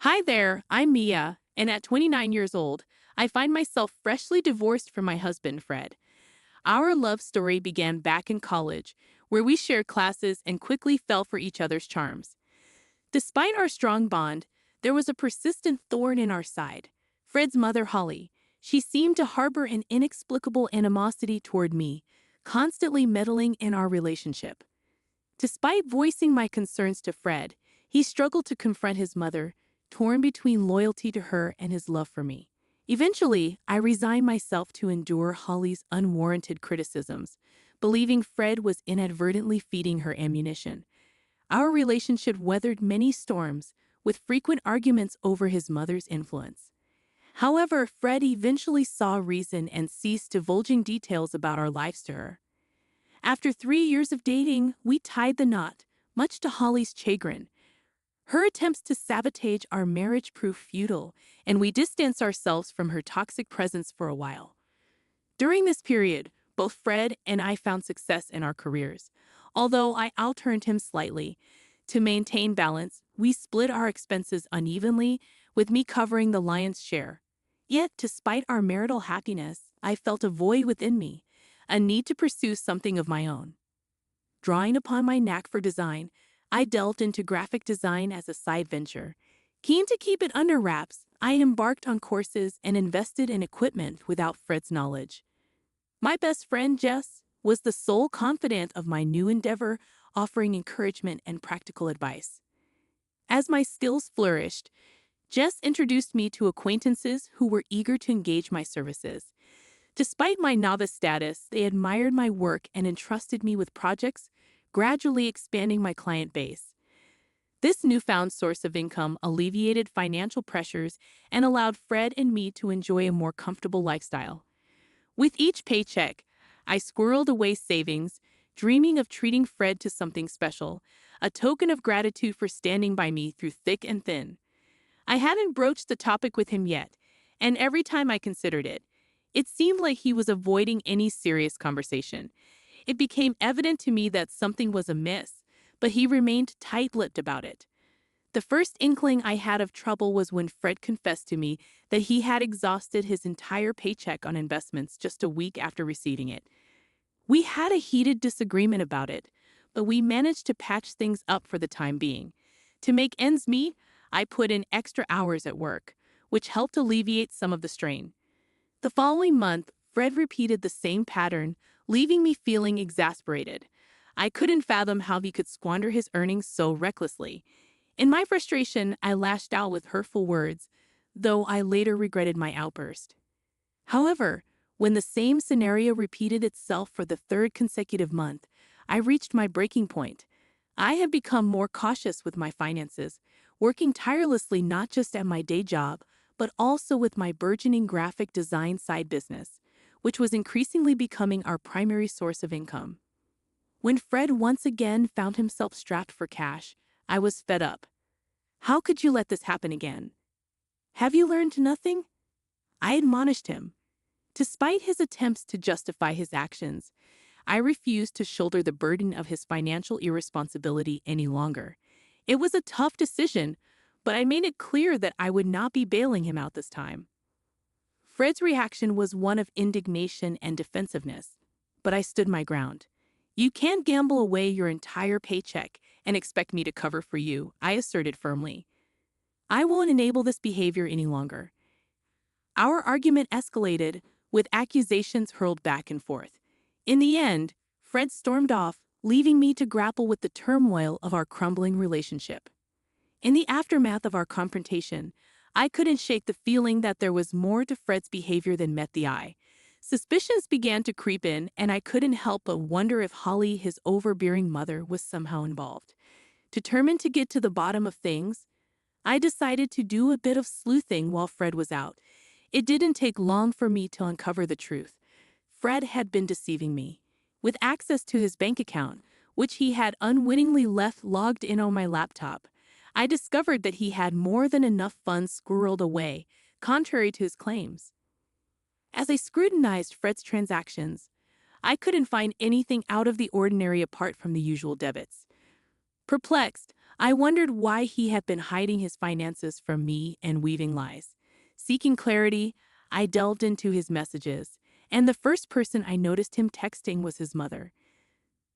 Hi there, I'm Mia, and at 29 years old, I find myself freshly divorced from my husband, Fred. Our love story began back in college, where we shared classes and quickly fell for each other's charms. Despite our strong bond, there was a persistent thorn in our side. Fred's mother, Holly. She seemed to harbor an inexplicable animosity toward me, constantly meddling in our relationship. Despite voicing my concerns to Fred, he struggled to confront his mother, torn between loyalty to her and his love for me. Eventually, I resigned myself to endure Holly's unwarranted criticisms, believing Fred was inadvertently feeding her ammunition. Our relationship weathered many storms, with frequent arguments over his mother's influence. However, Fred eventually saw reason and ceased divulging details about our lives to her. After 3 years of dating, we tied the knot, much to Holly's chagrin. Her attempts to sabotage our marriage proved futile, and we distanced ourselves from her toxic presence for a while. During this period, both Fred and I found success in our careers. Although I outearned him slightly, to maintain balance, we split our expenses unevenly, with me covering the lion's share. Yet, despite our marital happiness, I felt a void within me, a need to pursue something of my own. Drawing upon my knack for design, I delved into graphic design as a side venture. Keen to keep it under wraps, I embarked on courses and invested in equipment without Fred's knowledge. My best friend, Jess, was the sole confidant of my new endeavor, offering encouragement and practical advice. As my skills flourished, Jess introduced me to acquaintances who were eager to engage my services. Despite my novice status, they admired my work and entrusted me with projects, gradually expanding my client base. This newfound source of income alleviated financial pressures and allowed Fred and me to enjoy a more comfortable lifestyle. With each paycheck, I squirreled away savings, dreaming of treating Fred to something special, a token of gratitude for standing by me through thick and thin. I hadn't broached the topic with him yet, and every time I considered it, it seemed like he was avoiding any serious conversation. It became evident to me that something was amiss, but he remained tight-lipped about it. The first inkling I had of trouble was when Fred confessed to me that he had exhausted his entire paycheck on investments just a week after receiving it. We had a heated disagreement about it, but we managed to patch things up for the time being. To make ends meet, I put in extra hours at work, which helped alleviate some of the strain. The following month, Fred repeated the same pattern, leaving me feeling exasperated. I couldn't fathom how he could squander his earnings so recklessly. In my frustration, I lashed out with hurtful words, though I later regretted my outburst. However, when the same scenario repeated itself for the third consecutive month, I reached my breaking point. I had become more cautious with my finances, working tirelessly not just at my day job, but also with my burgeoning graphic design side business, which was increasingly becoming our primary source of income. When Fred once again found himself strapped for cash, I was fed up. How could you let this happen again? Have you learned nothing? I admonished him. Despite his attempts to justify his actions, I refused to shoulder the burden of his financial irresponsibility any longer. It was a tough decision, but I made it clear that I would not be bailing him out this time. Fred's reaction was one of indignation and defensiveness, but I stood my ground. You can't gamble away your entire paycheck and expect me to cover for you, I asserted firmly. I won't enable this behavior any longer. Our argument escalated, with accusations hurled back and forth. In the end, Fred stormed off, leaving me to grapple with the turmoil of our crumbling relationship. In the aftermath of our confrontation, I couldn't shake the feeling that there was more to Fred's behavior than met the eye. Suspicions began to creep in, and I couldn't help but wonder if Holly, his overbearing mother, was somehow involved. Determined to get to the bottom of things, I decided to do a bit of sleuthing while Fred was out. It didn't take long for me to uncover the truth. Fred had been deceiving me. With access to his bank account, which he had unwittingly left logged in on my laptop, I discovered that he had more than enough funds squirreled away, contrary to his claims. As I scrutinized Fred's transactions, I couldn't find anything out of the ordinary apart from the usual debits. Perplexed, I wondered why he had been hiding his finances from me and weaving lies. Seeking clarity, I delved into his messages, and the first person I noticed him texting was his mother.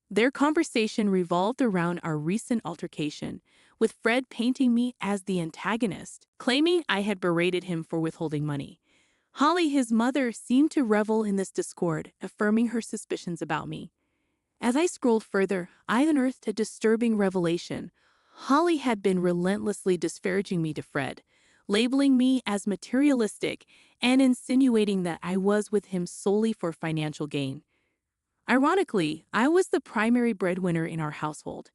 Their conversation revolved around our recent altercation, with Fred painting me as the antagonist, claiming I had berated him for withholding money. Holly, his mother, seemed to revel in this discord, affirming her suspicions about me. As I scrolled further, I unearthed a disturbing revelation. Holly had been relentlessly disparaging me to Fred, labeling me as materialistic and insinuating that I was with him solely for financial gain. Ironically, I was the primary breadwinner in our household.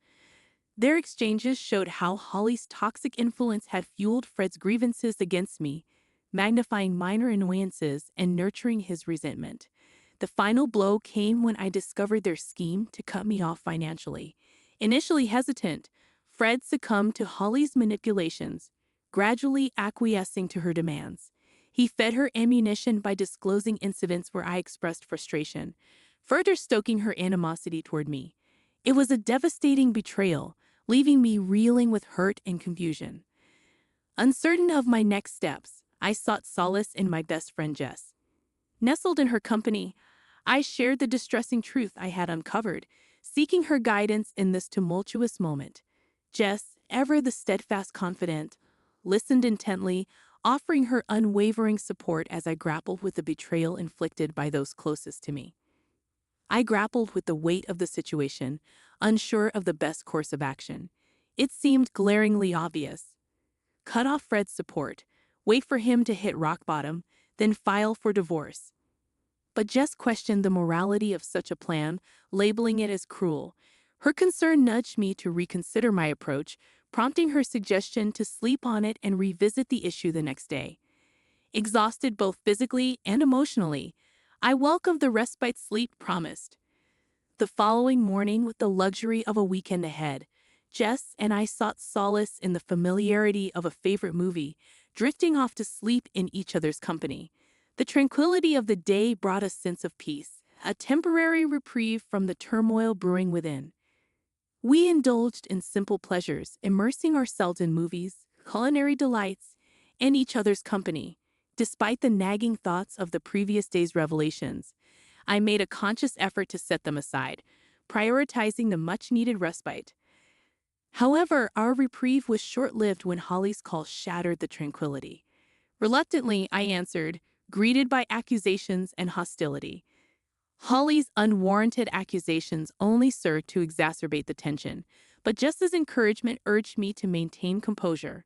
Their exchanges showed how Holly's toxic influence had fueled Fred's grievances against me, magnifying minor annoyances and nurturing his resentment. The final blow came when I discovered their scheme to cut me off financially. Initially hesitant, Fred succumbed to Holly's manipulations, gradually acquiescing to her demands. He fed her ammunition by disclosing incidents where I expressed frustration, further stoking her animosity toward me. It was a devastating betrayal, leaving me reeling with hurt and confusion. Uncertain of my next steps, I sought solace in my best friend Jess. Nestled in her company, I shared the distressing truth I had uncovered, seeking her guidance in this tumultuous moment. Jess, ever the steadfast confidant, listened intently, offering her unwavering support as I grappled with the betrayal inflicted by those closest to me. I grappled with the weight of the situation, unsure of the best course of action. It seemed glaringly obvious. Cut off Fred's support, wait for him to hit rock bottom, then file for divorce. But Jess questioned the morality of such a plan, labeling it as cruel. Her concern nudged me to reconsider my approach, prompting her suggestion to sleep on it and revisit the issue the next day. Exhausted both physically and emotionally, I welcomed the respite sleep promised. The following morning, with the luxury of a weekend ahead, Jess and I sought solace in the familiarity of a favorite movie, drifting off to sleep in each other's company. The tranquility of the day brought a sense of peace, a temporary reprieve from the turmoil brewing within. We indulged in simple pleasures, immersing ourselves in movies, culinary delights, and each other's company. Despite the nagging thoughts of the previous day's revelations, I made a conscious effort to set them aside, prioritizing the much-needed respite. However, our reprieve was short-lived when Holly's call shattered the tranquility. Reluctantly, I answered, greeted by accusations and hostility. Holly's unwarranted accusations only served to exacerbate the tension, but Jess's encouragement urged me to maintain composure.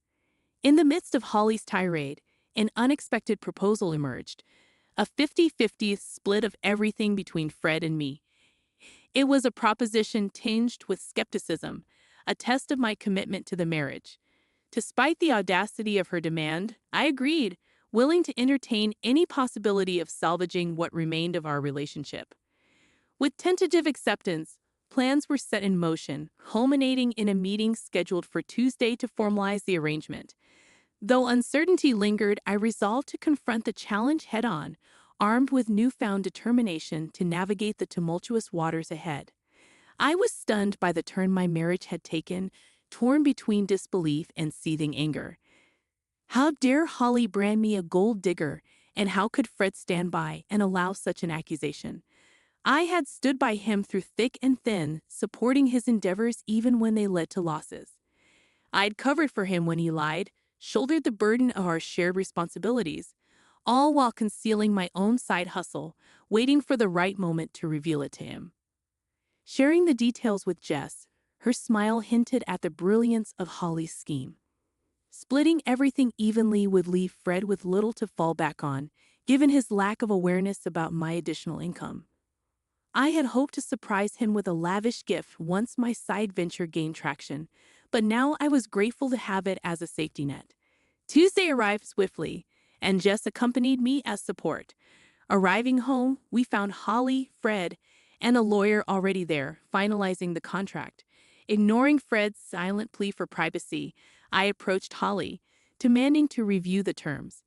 In the midst of Holly's tirade, an unexpected proposal emerged, a 50-50 split of everything between Fred and me. It was a proposition tinged with skepticism, a test of my commitment to the marriage. Despite the audacity of her demand, I agreed, willing to entertain any possibility of salvaging what remained of our relationship. With tentative acceptance, plans were set in motion, culminating in a meeting scheduled for Tuesday to formalize the arrangement. Though uncertainty lingered, I resolved to confront the challenge head-on, armed with newfound determination to navigate the tumultuous waters ahead. I was stunned by the turn my marriage had taken, torn between disbelief and seething anger. How dare Holly brand me a gold digger, and how could Fred stand by and allow such an accusation? I had stood by him through thick and thin, supporting his endeavors even when they led to losses. I'd covered for him when he lied, shouldered the burden of our shared responsibilities, all while concealing my own side hustle, waiting for the right moment to reveal it to him. Sharing the details with Jess, her smile hinted at the brilliance of Holly's scheme. Splitting everything evenly would leave Fred with little to fall back on, given his lack of awareness about my additional income. I had hoped to surprise him with a lavish gift once my side venture gained traction, but now I was grateful to have it as a safety net. Tuesday arrived swiftly, and Jess accompanied me as support. Arriving home, we found Holly, Fred, and a lawyer already there, finalizing the contract. Ignoring Fred's silent plea for privacy, I approached Holly, demanding to review the terms.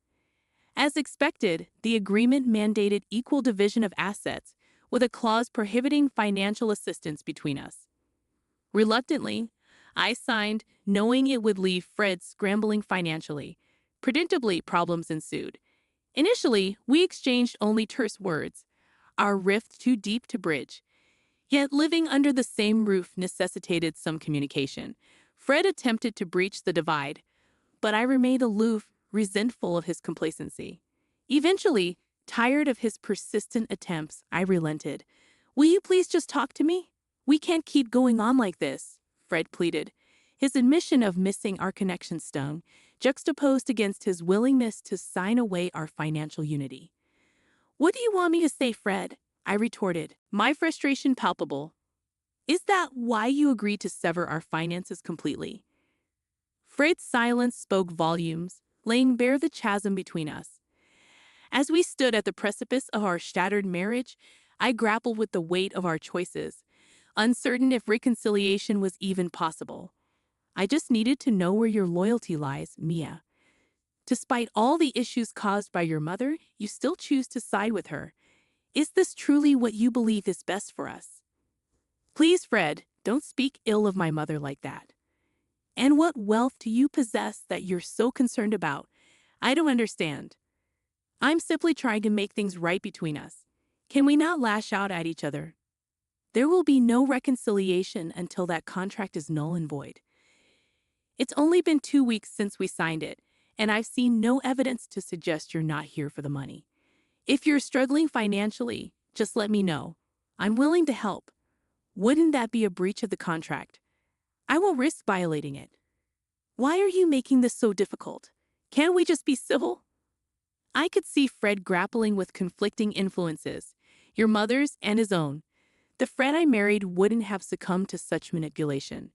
As expected, the agreement mandated equal division of assets, with a clause prohibiting financial assistance between us. Reluctantly, I signed, knowing it would leave Fred scrambling financially. Predictably, problems ensued. Initially, we exchanged only terse words, our rift too deep to bridge. Yet living under the same roof necessitated some communication. Fred attempted to breach the divide, but I remained aloof, resentful of his complacency. Eventually, tired of his persistent attempts, I relented. Will you please just talk to me? We can't keep going on like this, Fred pleaded. His admission of missing our connection stung, juxtaposed against his willingness to sign away our financial unity. What do you want me to say, Fred? I retorted, my frustration palpable. Is that why you agreed to sever our finances completely? Fred's silence spoke volumes, laying bare the chasm between us. As we stood at the precipice of our shattered marriage, I grappled with the weight of our choices, uncertain if reconciliation was even possible. I just needed to know where your loyalty lies, Mia. Despite all the issues caused by your mother, you still choose to side with her. Is this truly what you believe is best for us? Please, Fred, don't speak ill of my mother like that. And what wealth do you possess that you're so concerned about? I don't understand. I'm simply trying to make things right between us. Can we not lash out at each other? There will be no reconciliation until that contract is null and void. It's only been 2 weeks since we signed it, and I've seen no evidence to suggest you're not here for the money. If you're struggling financially, just let me know. I'm willing to help. Wouldn't that be a breach of the contract? I won't risk violating it. Why are you making this so difficult? Can't we just be civil? I could see Fred grappling with conflicting influences, your mother's and his own. The Fred I married wouldn't have succumbed to such manipulation.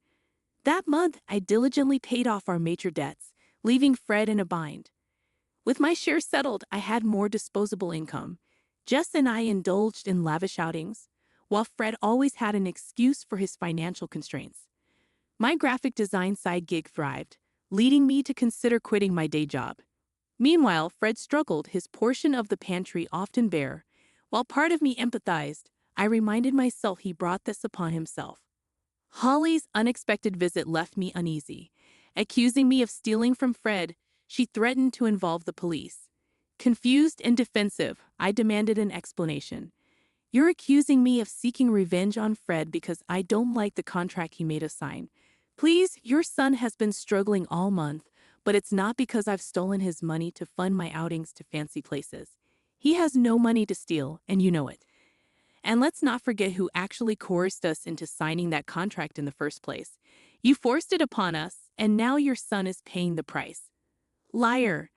That month, I diligently paid off our major debts, leaving Fred in a bind. With my share settled, I had more disposable income. Jess and I indulged in lavish outings, while Fred always had an excuse for his financial constraints. My graphic design side gig thrived, leading me to consider quitting my day job. Meanwhile, Fred struggled, his portion of the pantry often bare. While part of me empathized, I reminded myself he brought this upon himself. Holly's unexpected visit left me uneasy. Accusing me of stealing from Fred, she threatened to involve the police. Confused and defensive, I demanded an explanation. You're accusing me of seeking revenge on Fred because I don't like the contract he made us sign. Please, your son has been struggling all month, but it's not because I've stolen his money to fund my outings to fancy places. He has no money to steal, and you know it. And let's not forget who actually coerced us into signing that contract in the first place. You forced it upon us, and now your son is paying the price. Liar.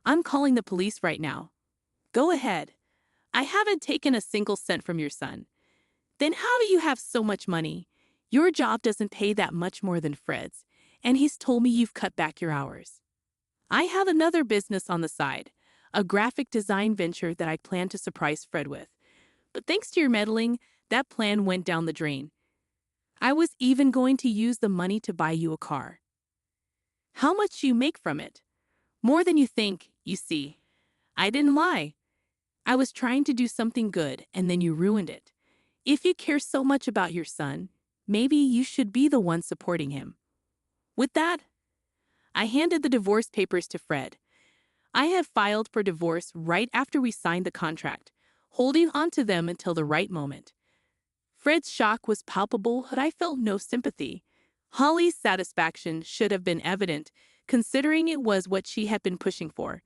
I'm calling the police right now. Go ahead. I haven't taken a single cent from your son. Then how do you have so much money? Your job doesn't pay that much more than Fred's, and he's told me you've cut back your hours. I have another business on the side, a graphic design venture that I plan to surprise Fred with. But thanks to your meddling, that plan went down the drain. I was even going to use the money to buy you a car. How much do you make from it? More than you think, you see. I didn't lie. I was trying to do something good, and then you ruined it. If you care so much about your son, maybe you should be the one supporting him. With that, I handed the divorce papers to Fred. I had filed for divorce right after we signed the contract, holding on to them until the right moment. Fred's shock was palpable, but I felt no sympathy. Holly's satisfaction should have been evident, considering it was what she had been pushing for.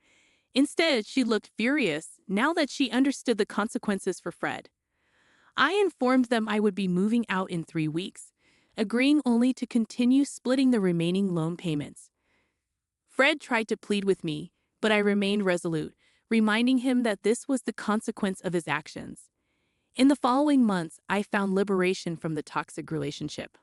Instead, she looked furious now that she understood the consequences for Fred. I informed them I would be moving out in 3 weeks, agreeing only to continue splitting the remaining loan payments. Fred tried to plead with me, but I remained resolute, reminding him that this was the consequence of his actions. In the following months, I found liberation from the toxic relationship.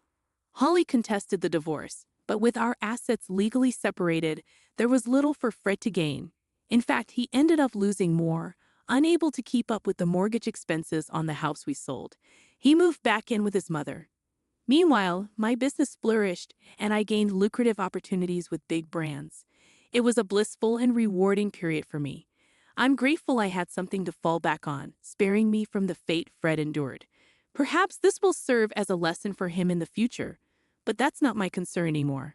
Holly contested the divorce, but with our assets legally separated, there was little for Fred to gain. In fact, he ended up losing more, unable to keep up with the mortgage expenses on the house we sold. He moved back in with his mother. Meanwhile, my business flourished, and I gained lucrative opportunities with big brands. It was a blissful and rewarding period for me. I'm grateful I had something to fall back on, sparing me from the fate Fred endured. Perhaps this will serve as a lesson for him in the future. but that's not my concern anymore.